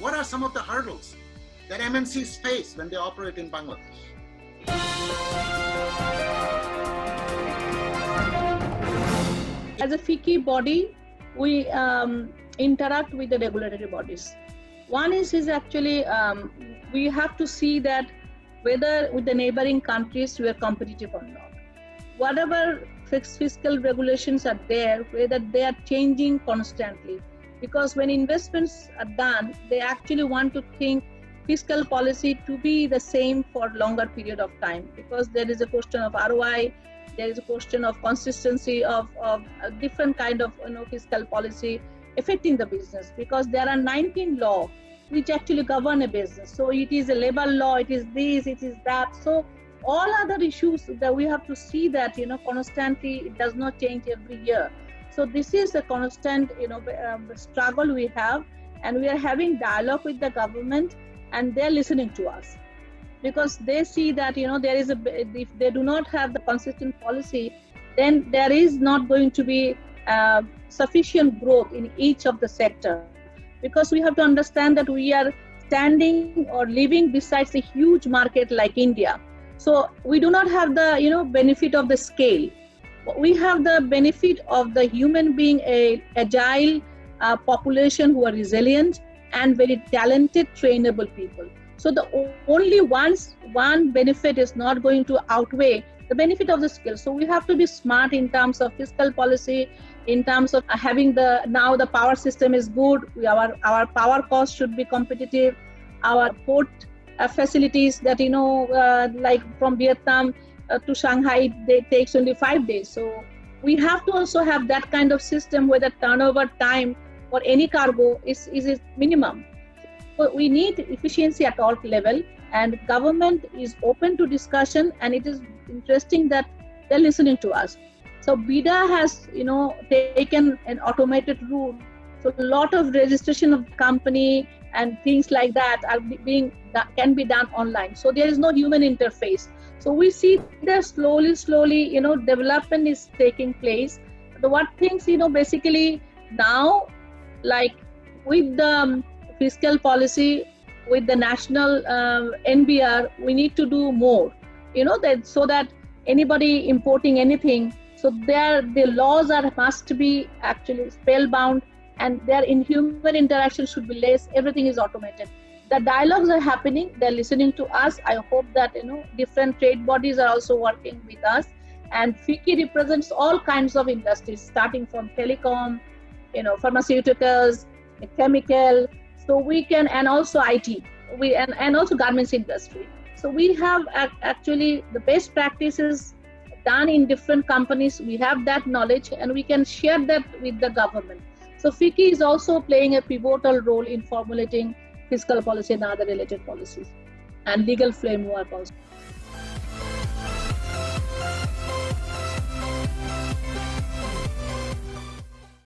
What are some of the hurdles that MNCs face when they operate in Bangladesh? As a FICCI body, we interact with the regulatory bodies. One is actually we have to see that whether with the neighboring countries we are competitive or not. Whatever fiscal regulations are there, whether they are changing constantly. Because when investments are done, they actually want to think fiscal policy to be the same for longer period of time, because there is a question of ROI, there is a question of consistency of a different kind of fiscal policy affecting the business, because there are 19 laws which actually govern a business. So it is a labor law, it is this, it is that. So all other issues that we have to see that constantly, it does not change every year. So this is a constant struggle we have, and we are having dialogue with the government, and they're listening to us, because they see that there is if they do not have the consistent policy, then there is not going to be sufficient growth in each of the sector, because we have to understand that we are standing or living besides a huge market like India. So we do not have the benefit of the scale. We have the benefit of the human being, a agile population who are resilient and very talented, trainable people. So the only one benefit is not going to outweigh the benefit of the skill. So we have to be smart in terms of fiscal policy, in terms of having now the power system is good. Our power cost should be competitive. Our port facilities that like from Vietnam to Shanghai, it takes only 5 days. So we have to also have that kind of system where the turnover time for any cargo is minimum. So we need efficiency at all level, and government is open to discussion, and it is interesting that they're listening to us. So BIDA has taken an automated route. So a lot of registration of company and things like that can be done online. So there is no human interface. So we see that slowly, development is taking place. What things, basically now, like with the fiscal policy, with the national NBR, we need to do more, so that anybody importing anything, so the laws must be actually spellbound, and their inhuman interaction should be less. Everything is automated. The dialogues are happening. They're listening to us. I hope that different trade bodies are also working with us. And FICCI represents all kinds of industries, starting from telecom, pharmaceuticals, chemical. So we can, and also IT, and also garments industry. So we have actually the best practices done in different companies. We have that knowledge, and we can share that with the government. So FICCI is also playing a pivotal role in formulating fiscal policy and other related policies, and legal framework also.